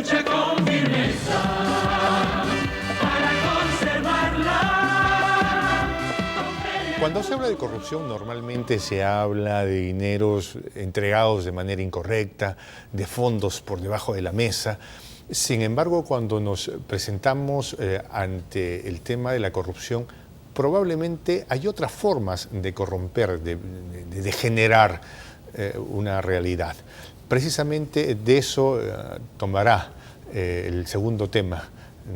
lucha con firmeza para conservarla. Cuando se habla de corrupción, normalmente se habla de dineros entregados de manera incorrecta, de fondos por debajo de la mesa. Sin embargo, cuando nos presentamos ante el tema de la corrupción, probablemente hay otras formas de corromper, de generar una realidad. Precisamente de eso tomará el segundo tema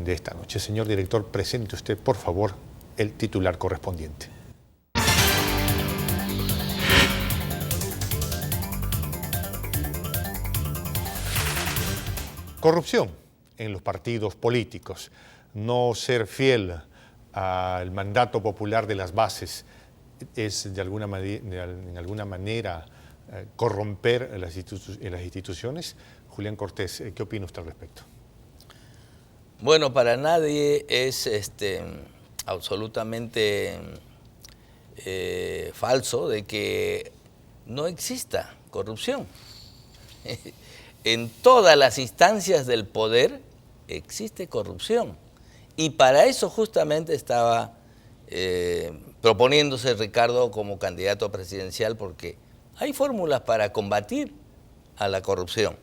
de esta noche. Señor director, presente usted, por favor, el titular correspondiente. Corrupción en los partidos políticos, no ser fiel al mandato popular de las bases es en alguna manera corromper las instituciones. Julián Cortés, ¿qué opina usted al respecto? Bueno, para nadie es absolutamente falso de que no exista corrupción. En todas las instancias del poder existe corrupción. Y para eso justamente estaba proponiéndose Ricardo como candidato presidencial, porque hay fórmulas para combatir a la corrupción.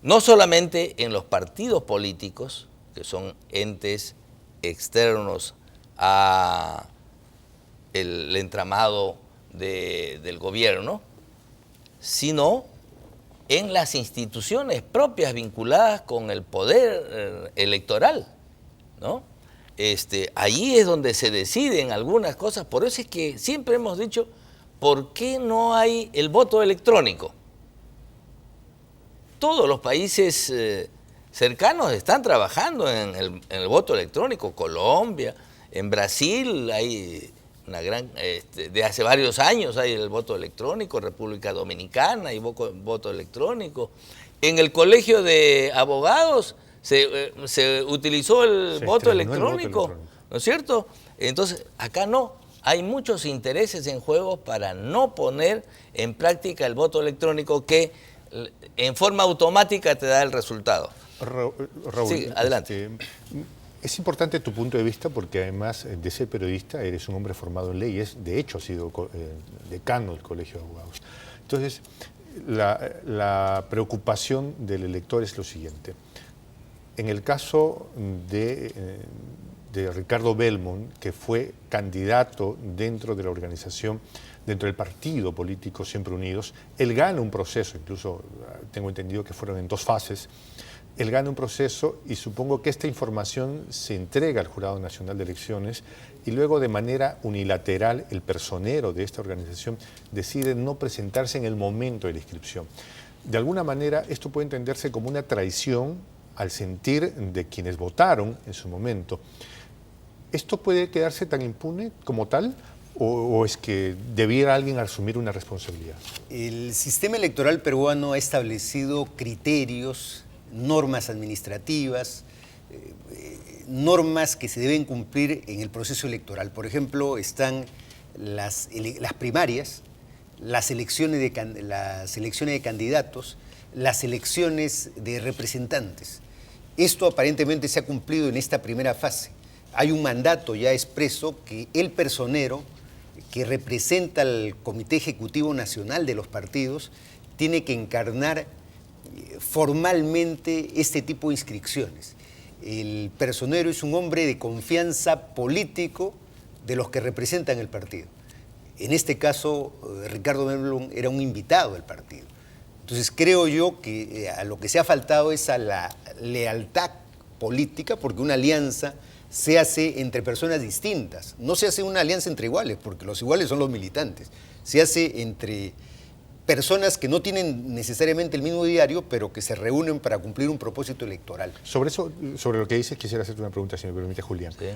No solamente en los partidos políticos, que son entes externos a el entramado del gobierno, sino en las instituciones propias vinculadas con el poder electoral, ¿no? Allí es donde se deciden algunas cosas. Por eso es que siempre hemos dicho, ¿por qué no hay el voto electrónico? Todos los países cercanos están trabajando en el voto electrónico. Colombia, en Brasil hay una gran, de hace varios años hay el voto electrónico, República Dominicana hay voto electrónico. En el colegio de abogados se utilizó el voto electrónico, ¿no es cierto? Entonces, acá no. Hay muchos intereses en juego para no poner en práctica el voto electrónico que en forma automática te da el resultado. Raúl, sí, adelante. Es importante tu punto de vista porque además de ser periodista eres un hombre formado en leyes, de hecho has sido decano del Colegio de Abogados. Entonces, la preocupación del elector es lo siguiente. En el caso de Ricardo Belmont, que fue candidato dentro de la organización, dentro del partido político Siempre Unidos, él gana un proceso, incluso tengo entendido que fueron en 2 fases, él gana un proceso y supongo que esta información se entrega al Jurado Nacional de Elecciones y luego de manera unilateral el personero de esta organización decide no presentarse en el momento de la inscripción. De alguna manera esto puede entenderse como una traición al sentir de quienes votaron en su momento. ¿Esto puede quedarse tan impune como tal o es que debiera alguien asumir una responsabilidad? El sistema electoral peruano ha establecido criterios, normas administrativas, normas que se deben cumplir en el proceso electoral. Por ejemplo, están las primarias, las elecciones de candidatos, las elecciones de representantes. Esto aparentemente se ha cumplido en esta primera fase. Hay un mandato ya expreso que el personero que representa al Comité Ejecutivo Nacional de los partidos tiene que encarnar formalmente este tipo de inscripciones. El personero es un hombre de confianza político de los que representan el partido. En este caso, Ricardo Belmont era un invitado del partido. Entonces creo yo que a lo que se ha faltado es a la lealtad política, porque una alianza se hace entre personas distintas. No se hace una alianza entre iguales, porque los iguales son los militantes. Se hace entre personas que no tienen necesariamente el mismo diario, pero que se reúnen para cumplir un propósito electoral. Sobre eso, sobre lo que dices, quisiera hacerte una pregunta, si me permite, Julián. Sí.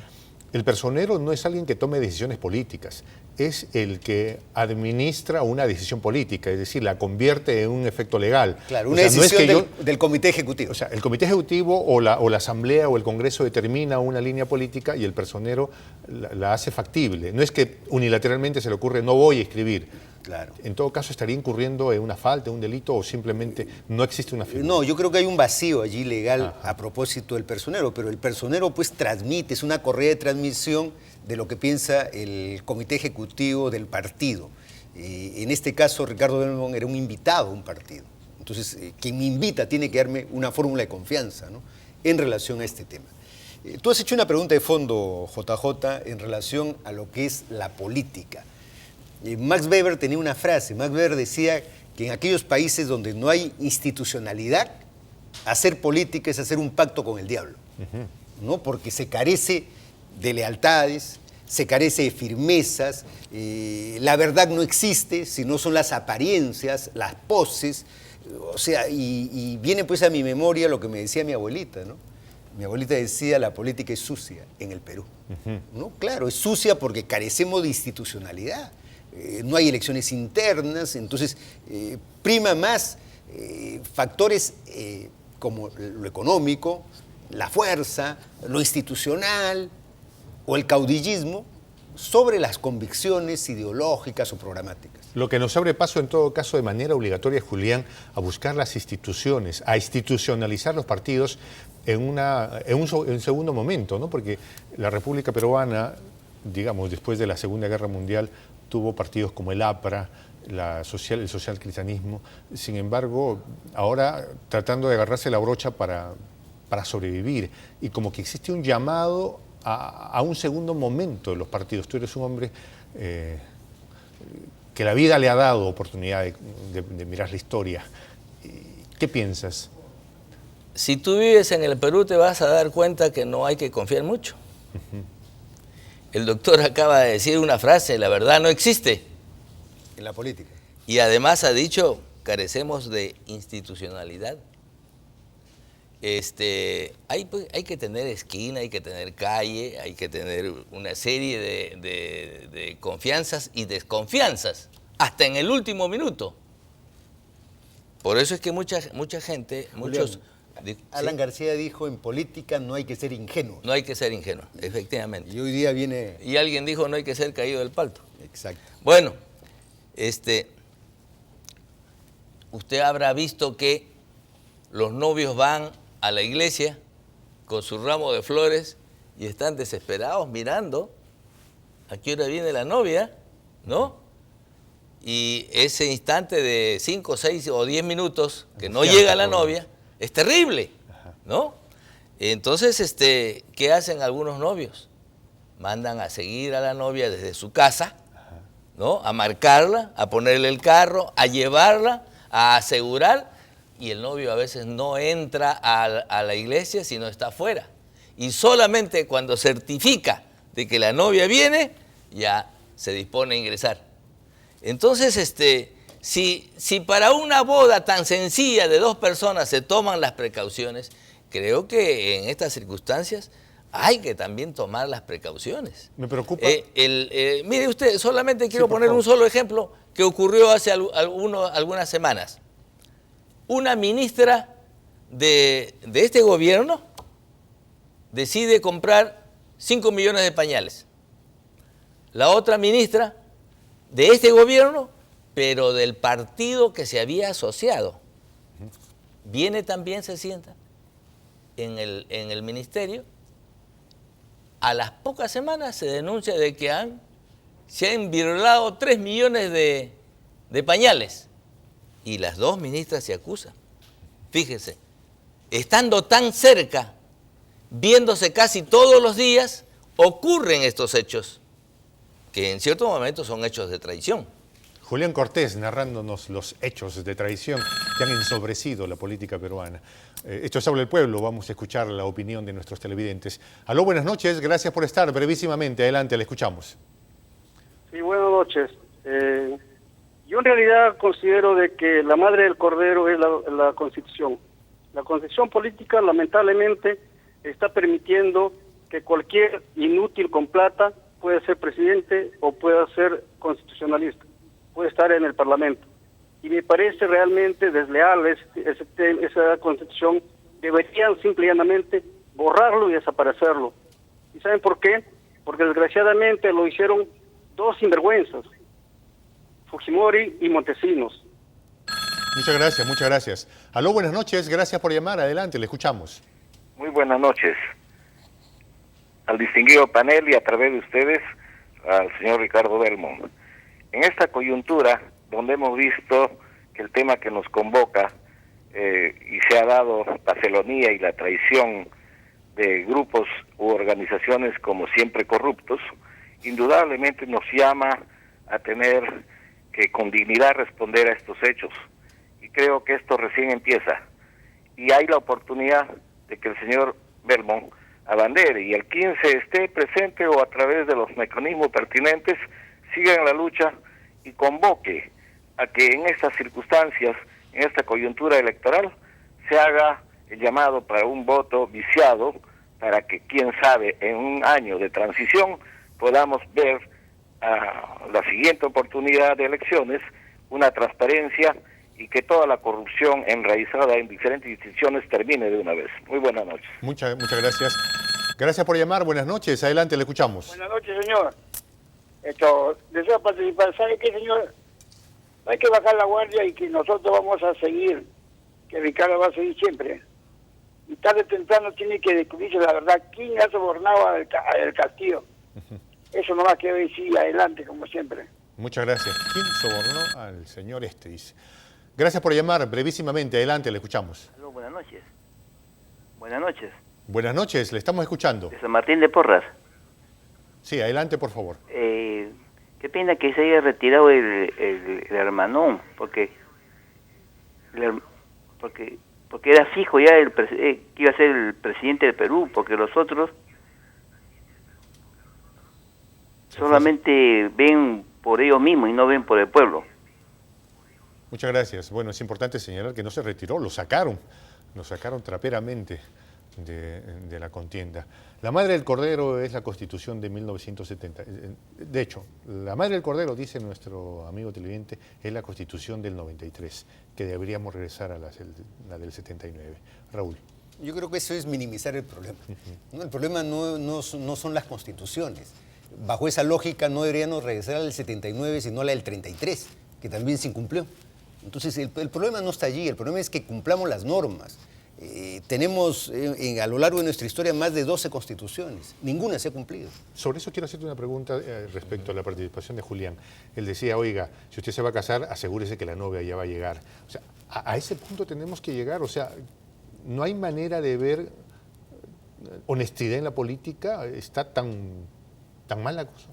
El personero no es alguien que tome decisiones políticas, es el que administra una decisión política, es decir, la convierte en un efecto legal. Claro, una decisión del Comité Ejecutivo. O sea, el Comité Ejecutivo o la Asamblea o el Congreso determina una línea política y el personero la hace factible. No es que unilateralmente se le ocurre no voy a escribir. Claro. En todo caso, ¿estaría incurriendo en una falta, un delito o simplemente no existe una figura? No, yo creo que hay un vacío allí legal a propósito del personero, pero el personero pues transmite, es una correa de transmisión de lo que piensa el comité ejecutivo del partido. En este caso, Ricardo Belmont era un invitado a un partido. Entonces, quien me invita tiene que darme una fórmula de confianza, ¿no?, en relación a este tema. Tú has hecho una pregunta de fondo, JJ, en relación a lo que es la política. Max Weber tenía una frase. Max Weber decía que en aquellos países donde no hay institucionalidad, hacer política es hacer un pacto con el diablo, ¿no? Porque se carece de lealtades, se carece de firmezas, la verdad no existe, sino son las apariencias, las poses, o sea, y viene pues a mi memoria lo que me decía mi abuelita, ¿no? Mi abuelita decía, la política es sucia en el Perú, ¿no? Claro, es sucia porque carecemos de institucionalidad, no hay elecciones internas, entonces prima más factores como lo económico, la fuerza, lo institucional o el caudillismo sobre las convicciones ideológicas o programáticas. Lo que nos abre paso en todo caso de manera obligatoria, Julián, a buscar las instituciones, a institucionalizar los partidos en un segundo momento, ¿no? Porque la República Peruana, digamos, después de la Segunda Guerra Mundial, tuvo partidos como el APRA, el social cristianismo. Sin embargo, ahora tratando de agarrarse la brocha para sobrevivir, y como que existe un llamado a un segundo momento de los partidos. Tú eres un hombre que la vida le ha dado oportunidad de mirar la historia. ¿Qué piensas? Si tú vives en el Perú te vas a dar cuenta que no hay que confiar mucho. El doctor acaba de decir una frase, la verdad no existe. En la política. Y además ha dicho, carecemos de institucionalidad. Hay que tener esquina, hay que tener calle, hay que tener una serie de confianzas y desconfianzas, hasta en el último minuto. Por eso es que mucha gente, muchos... Alan García dijo, en política no hay que ser ingenuo. No hay que ser ingenuo, efectivamente. Y hoy día viene... Y alguien dijo, no hay que ser caído del palto. Exacto. Bueno, usted habrá visto que los novios van a la iglesia con su ramo de flores y están desesperados mirando a qué hora viene la novia, ¿no? Y ese instante de 5, 6 o 10 minutos que no llega la novia es terrible, ¿no? Entonces, ¿qué hacen algunos novios? Mandan a seguir a la novia desde su casa, ¿no? A marcarla, a ponerle el carro, a llevarla, a asegurar, y el novio a veces no entra a la iglesia, sino está afuera. Y solamente cuando certifica de que la novia viene, ya se dispone a ingresar. Entonces, si para una boda tan sencilla de 2 personas se toman las precauciones, creo que en estas circunstancias hay que también tomar las precauciones. Me preocupa. Mire usted, solamente quiero poner un solo ejemplo que ocurrió hace algunas semanas. Una ministra de este gobierno decide comprar 5 millones de pañales. La otra ministra de este gobierno, pero del partido que se había asociado, viene también, se sienta en el ministerio. A las pocas semanas se denuncia de que se han violado 3 millones de pañales. Y las 2 ministras se acusan. Fíjese, estando tan cerca, viéndose casi todos los días, ocurren estos hechos, que en cierto momento son hechos de traición. Julián Cortés narrándonos los hechos de traición que han ensobrecido la política peruana. Esto es Habla el Pueblo, vamos a escuchar la opinión de nuestros televidentes. Aló, buenas noches, gracias por estar. Brevísimamente, adelante, le escuchamos. Sí, buenas noches. Yo en realidad considero de que la madre del cordero es la Constitución. La Constitución política lamentablemente está permitiendo que cualquier inútil con plata pueda ser presidente o pueda ser constitucionalista, puede estar en el Parlamento. Y me parece realmente desleal esa Constitución. Deberían simple y llanamente borrarlo y desaparecerlo. ¿Y saben por qué? Porque desgraciadamente lo hicieron 2 sinvergüenzas. Fujimori y Montesinos. Muchas gracias, muchas gracias. Aló, buenas noches, gracias por llamar, adelante, le escuchamos. Muy buenas noches al distinguido panel y a través de ustedes al señor Ricardo Belmont. En esta coyuntura donde hemos visto que el tema que nos convoca y se ha dado la felonía y la traición de grupos u organizaciones como siempre corruptos, indudablemente nos llama a tener que con dignidad responder a estos hechos. Y creo que esto recién empieza. Y hay la oportunidad de que el señor Belmont abandere y el 15 esté presente o a través de los mecanismos pertinentes siga en la lucha y convoque a que en estas circunstancias, en esta coyuntura electoral, se haga el llamado para un voto viciado, para que, quién sabe, en un año de transición podamos ver la siguiente oportunidad de elecciones, una transparencia y que toda la corrupción enraizada en diferentes instituciones termine de una vez. Muy buenas noches. Muchas gracias. Gracias por llamar, buenas noches, adelante, le escuchamos. Buenas noches, señor. Deseo participar. ¿Sabe qué, señor? No hay que bajar la guardia y que nosotros vamos a seguir, que Ricardo va a seguir siempre. Y tarde o temprano tiene que descubrirse la verdad. ¿Quién ha sobornado al Castillo? Eso nomás quiero decir, adelante, como siempre. Muchas gracias. ¿Quién sobornó al señor este? Dice. Gracias por llamar, brevísimamente, adelante, le escuchamos. Aló, buenas noches. Buenas noches. Buenas noches, le estamos escuchando. De San Martín de Porras. Sí, adelante, por favor. Qué pena que se haya retirado el hermanón, porque era fijo ya que iba a ser el presidente del Perú, porque los otros solamente ven por ellos mismos y no ven por el pueblo. Muchas gracias. Bueno, es importante señalar que no se retiró, lo sacaron traperamente de la contienda. La Madre del Cordero es la Constitución de 1970. De hecho, la Madre del Cordero, dice nuestro amigo televidente, es la Constitución del 93, que deberíamos regresar a la del 79. Raúl. Yo creo que eso es minimizar el problema. ¿No? El problema no son las constituciones. Bajo esa lógica no deberíamos regresar al 79, sino a la del 33, que también se incumplió. Entonces el problema no está allí, el problema es que cumplamos las normas. Tenemos a lo largo de nuestra historia más de 12 constituciones, ninguna se ha cumplido. Sobre eso quiero hacerte una pregunta respecto a la participación de Julián. Él decía, oiga, si usted se va a casar, asegúrese que la novia ya va a llegar. O sea, a ese punto tenemos que llegar, o sea, no hay manera de ver honestidad en la política, está tan mal la cosa.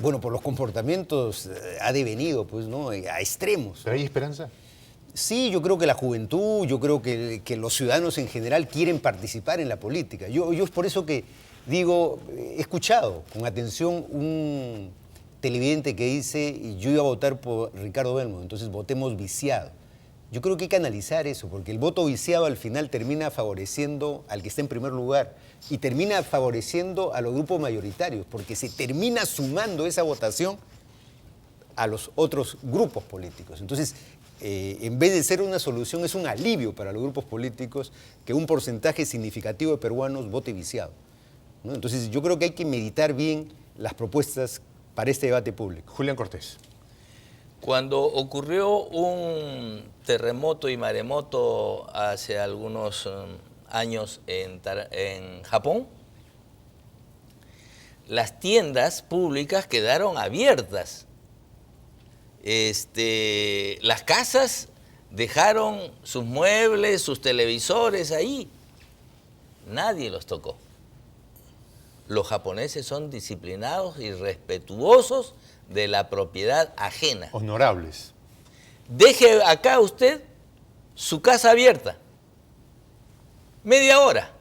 Bueno, por los comportamientos ha devenido, pues, ¿no? A extremos. ¿Pero hay esperanza? Sí, yo creo que la juventud, yo creo que los ciudadanos en general quieren participar en la política. Yo es por eso que digo, he escuchado con atención un televidente que dice, yo iba a votar por Ricardo Belmont, entonces votemos viciado. Yo creo que hay que analizar eso, porque el voto viciado al final termina favoreciendo al que está en primer lugar y termina favoreciendo a los grupos mayoritarios, porque se termina sumando esa votación a los otros grupos políticos. Entonces, en vez de ser una solución, es un alivio para los grupos políticos que un porcentaje significativo de peruanos vote viciado, ¿no? Entonces, yo creo que hay que meditar bien las propuestas para este debate público. Julián Cortés. Cuando ocurrió un terremoto y maremoto hace algunos años en Japón, las tiendas públicas quedaron abiertas. Las casas dejaron sus muebles, sus televisores ahí. Nadie los tocó. Los japoneses son disciplinados y respetuosos de la propiedad ajena. Honorables. Deje acá usted su casa abierta. Media hora.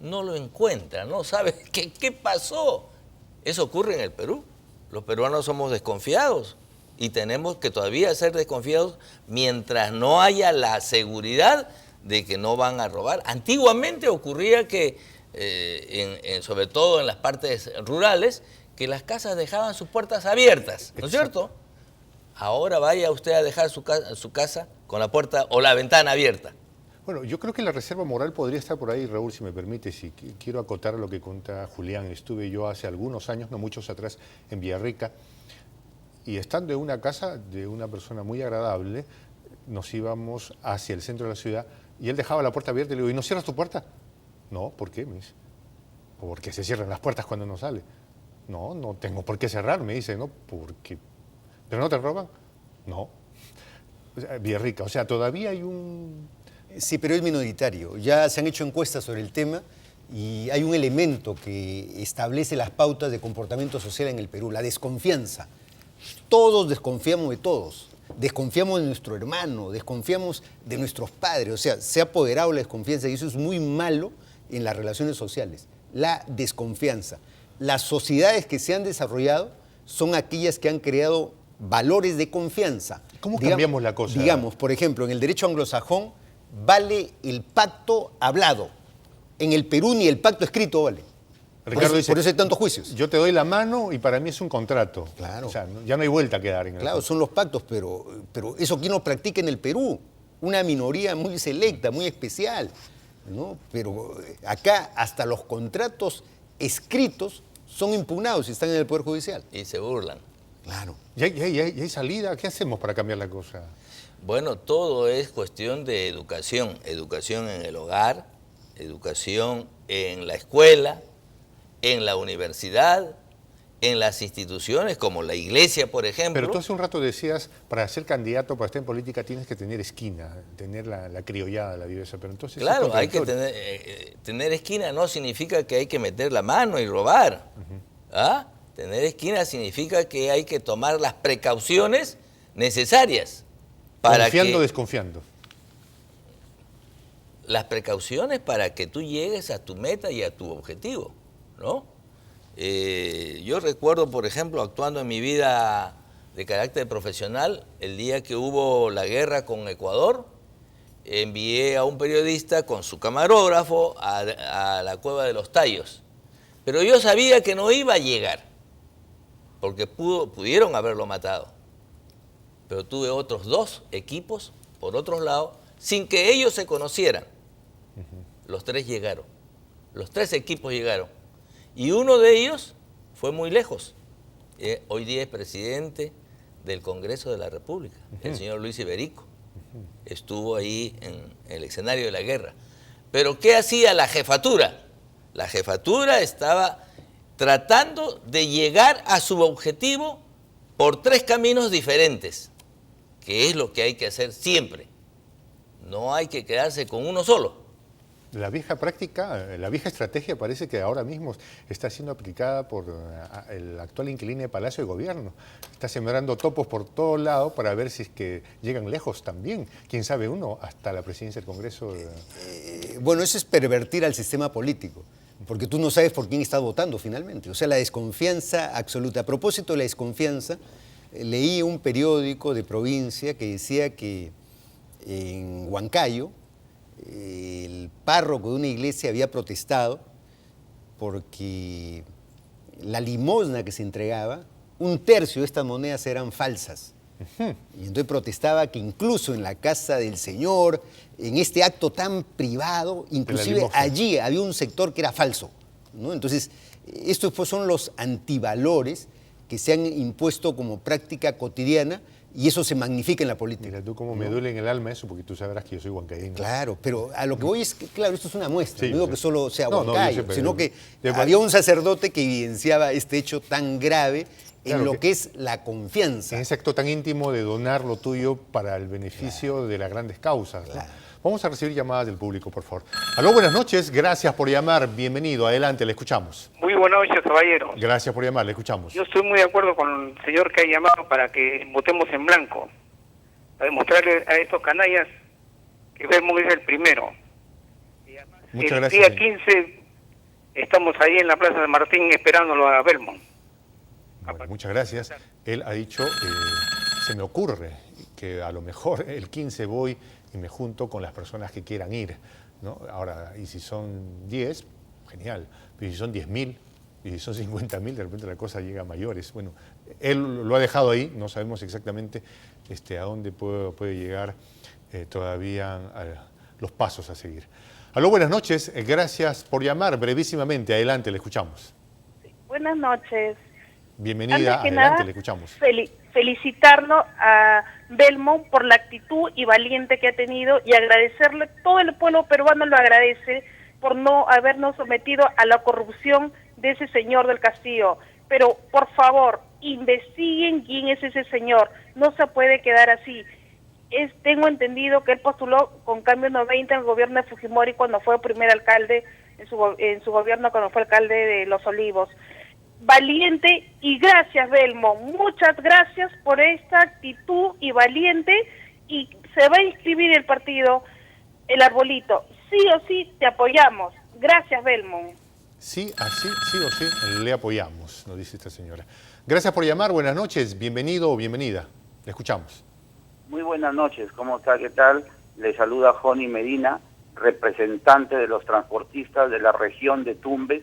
No lo encuentra, no sabe qué pasó. Eso ocurre en el Perú. Los peruanos somos desconfiados y tenemos que todavía ser desconfiados mientras no haya la seguridad de que no van a robar. Antiguamente ocurría que, sobre todo en las partes rurales, que las casas dejaban sus puertas abiertas, ¿no es cierto? Ahora vaya usted a dejar su casa con la puerta o la ventana abierta. Bueno, yo creo que la reserva moral podría estar por ahí, Raúl, si me permite, si quiero acotar lo que cuenta Julián. Estuve yo hace algunos años, no muchos atrás, en Villarrica, Y estando en una casa de una persona muy agradable, nos íbamos hacia el centro de la ciudad y él dejaba la puerta abierta y le digo, ¿y no cierras tu puerta? No, ¿por qué? Me dice. Porque se cierran las puertas cuando uno sale. No, no tengo por qué cerrar, me dice, ¿no? Porque... ¿Pero no te roban? No. O sea, Villarrica, o sea, todavía hay un... Sí, pero es minoritario. Ya se han hecho encuestas sobre el tema y hay un elemento que establece las pautas de comportamiento social en el Perú, la desconfianza. Todos desconfiamos de todos. Desconfiamos de nuestro hermano, desconfiamos de nuestros padres. O sea, se ha apoderado la desconfianza y eso es muy malo en las relaciones sociales. La desconfianza. Las sociedades que se han desarrollado son aquellas que han creado valores de confianza. ¿Cómo cambiamos la cosa? Digamos, por ejemplo, en el derecho anglosajón vale el pacto hablado. En el Perú ni el pacto escrito vale. Ricardo dice, por eso hay tantos juicios. Yo te doy la mano y para mí es un contrato. Claro. O sea, ya no hay vuelta que dar en el Claro, contrato. son los pactos, pero eso quién lo practica en el Perú. Una minoría muy selecta, muy especial, ¿no? Pero acá hasta los contratos escritos son impugnados y están en el Poder Judicial. Y se burlan. Claro. ¿Y hay salida? ¿Qué hacemos para cambiar la cosa? Bueno, todo es cuestión de educación. Educación en el hogar, educación en la escuela, en la universidad, en las instituciones como la iglesia, por ejemplo. Pero tú hace un rato decías, para ser candidato, para estar en política, tienes que tener esquina, tener la criollada, la viveza. Pero entonces Claro, hay que tener esquina no significa que hay que meter la mano y robar. ¿Ah? Tener esquina significa que hay que tomar las precauciones necesarias para Confiando, que... desconfiando. Las precauciones para que tú llegues a tu meta y a tu objetivo, ¿no? Yo recuerdo, por ejemplo, actuando en mi vida de carácter profesional, el día que hubo la guerra con Ecuador, envié a un periodista con su camarógrafo a la Cueva de los Tallos. Pero yo sabía que no iba a llegar, porque pudieron haberlo matado. Pero tuve otros 2 equipos, por otros lados, sin que ellos se conocieran. Los 3 llegaron, los 3 equipos llegaron. Y uno de ellos fue muy lejos. Hoy día es presidente del Congreso de la República, el señor Luis Iberico. Estuvo ahí en el escenario de la guerra. Pero ¿qué hacía la jefatura? La jefatura estaba tratando de llegar a su objetivo por 3 caminos diferentes, que es lo que hay que hacer siempre. No hay que quedarse con uno solo. La vieja práctica, la vieja estrategia parece que ahora mismo está siendo aplicada por el actual inquilino de Palacio de Gobierno. Está sembrando topos por todos lados para ver si es que llegan lejos también. Quién sabe uno, hasta la presidencia del Congreso. Bueno, eso es pervertir al sistema político, porque tú no sabes por quién estás votando finalmente. O sea, la desconfianza absoluta. A propósito de la desconfianza, leí un periódico de provincia que decía que en Huancayo, el párroco de una iglesia había protestado porque la limosna que se entregaba, 1/3 de estas monedas eran falsas. Y entonces protestaba que incluso en la casa del Señor, en este acto tan privado, inclusive allí había un sector que era falso, ¿no? Entonces, estos pues son los antivalores que se han impuesto como práctica cotidiana. Y eso se magnifica en la política. Mira, tú como me duele en el alma eso, porque tú sabrás que yo soy huancaíno. Claro, pero a lo que voy es que, claro, esto es una muestra. Sí, no digo que solo sea no, Huancayo, yo sé, sino que pero había un sacerdote que evidenciaba este hecho tan grave en Claro, lo que es la confianza. En ese acto tan íntimo de donar lo tuyo para el beneficio de las grandes causas, ¿no? Claro. Vamos a recibir llamadas del público, por favor. Aló, buenas noches, gracias por llamar, bienvenido, adelante, le escuchamos. Muy buenas noches, caballero. Gracias por llamar, le escuchamos. Yo estoy muy de acuerdo con el señor que ha llamado para que votemos en blanco, para demostrarle a estos canallas que Belmont es el primero. Muchas el gracias. día 15 estamos ahí en la Plaza de Martín esperándolo a Belmont. Bueno, muchas gracias. Él ha dicho, se me ocurre que a lo mejor el 15 voy y me junto con las personas que quieran ir, ¿no? Ahora, y si son 10, genial. Pero si son 10.000, y si son 50.000, de repente la cosa llega a mayores. Bueno, él lo ha dejado ahí, no sabemos exactamente a dónde puede llegar todavía los pasos a seguir. Aló, buenas noches, gracias por llamar brevísimamente, adelante, le escuchamos. Buenas noches. Bienvenida, Antes que adelante, nada, le escuchamos. felicitarlo a Belmont por la actitud y valiente que ha tenido y agradecerle, todo el pueblo peruano lo agradece por no habernos sometido a la corrupción de ese señor del Castillo. Pero, por favor, investiguen quién es ese señor, no se puede quedar así. Tengo entendido que él postuló con Cambio 90 en el gobierno de Fujimori cuando fue primer alcalde, en su gobierno cuando fue alcalde de Los Olivos. Valiente, y gracias Belmont, muchas gracias por esta actitud y valiente, y se va a inscribir el partido El Arbolito. Sí o sí te apoyamos. Gracias Belmont. Sí, así, sí o sí, le apoyamos, nos dice esta señora. Gracias por llamar, buenas noches, bienvenido o bienvenida, le escuchamos. Muy buenas noches, ¿cómo está? ¿Qué tal? Le saluda Joni Medina, representante de los transportistas de la región de Tumbes.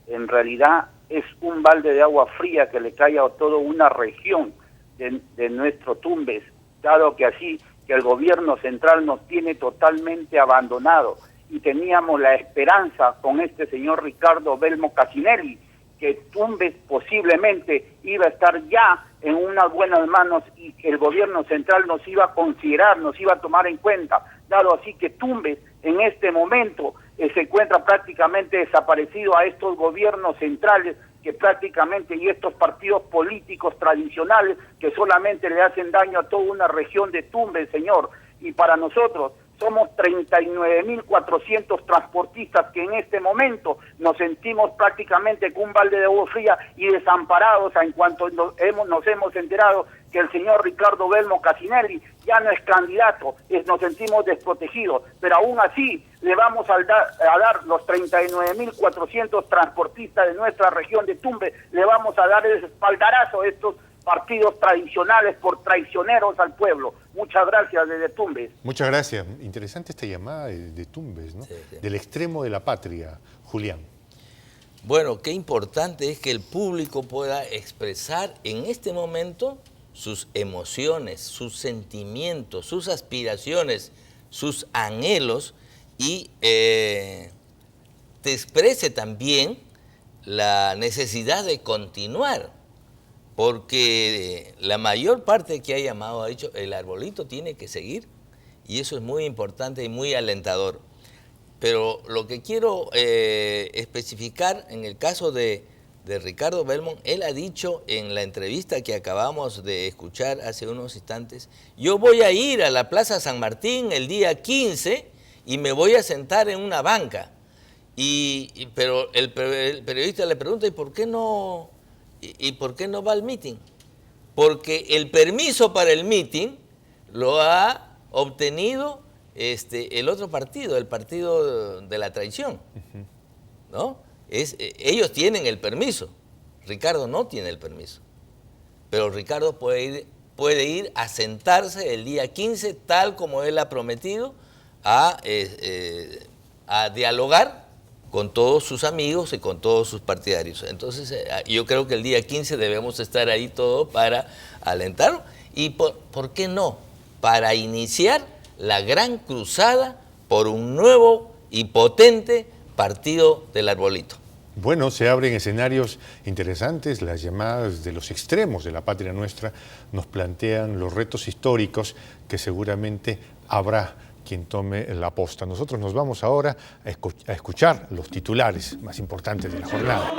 En realidad es un balde de agua fría que le cae a toda una región de nuestro Tumbes, dado que así que el gobierno central nos tiene totalmente abandonado, y teníamos la esperanza con este señor Ricardo Belmont Cassinelli, que Tumbes posiblemente iba a estar ya en unas buenas manos y que el gobierno central nos iba a considerar, nos iba a tomar en cuenta, dado así que Tumbes en este momento se encuentra prácticamente desaparecido a estos gobiernos centrales que prácticamente, y estos partidos políticos tradicionales que solamente le hacen daño a toda una región de Tumbes, señor. Y para nosotros somos 39.400 transportistas que en este momento nos sentimos prácticamente con un balde de agua fría y desamparados en cuanto nos hemos enterado que el señor Ricardo Belmont Cassinelli ya no es candidato, nos sentimos desprotegidos, pero aún así le vamos a dar los 39.400 transportistas de nuestra región de Tumbes, le vamos a dar el espaldarazo a estos partidos tradicionales por traicioneros al pueblo. Muchas gracias desde Tumbes. Muchas gracias. Interesante esta llamada de Tumbes, ¿no? Sí, sí. Del extremo de la patria, Julián. Bueno, qué importante es que el público pueda expresar en este momento sus emociones, sus sentimientos, sus aspiraciones, sus anhelos, y te exprese también la necesidad de continuar. Porque la mayor parte que ha llamado ha dicho, el arbolito tiene que seguir, y eso es muy importante y muy alentador. Pero lo que quiero especificar en el caso de Ricardo Belmont, él ha dicho en la entrevista que acabamos de escuchar hace unos instantes, yo voy a ir a la Plaza San Martín el día 15 y me voy a sentar en una banca. Pero el periodista le pregunta, ¿y por qué no va al meeting? Porque el permiso para el meeting lo ha obtenido el otro partido, el partido de la traición, ¿no? Ellos tienen el permiso, Ricardo no tiene el permiso, pero Ricardo puede ir a sentarse el día 15, tal como él ha prometido, a dialogar con todos sus amigos y con todos sus partidarios. Entonces, yo creo que el día 15 debemos estar ahí todos para alentarlo y, ¿por qué no?, para iniciar la gran cruzada por un nuevo y potente partido del Arbolito. Bueno, se abren escenarios interesantes, las llamadas de los extremos de la patria nuestra nos plantean los retos históricos que seguramente habrá quien tome la posta. Nosotros nos vamos ahora a escuchar los titulares más importantes de la jornada.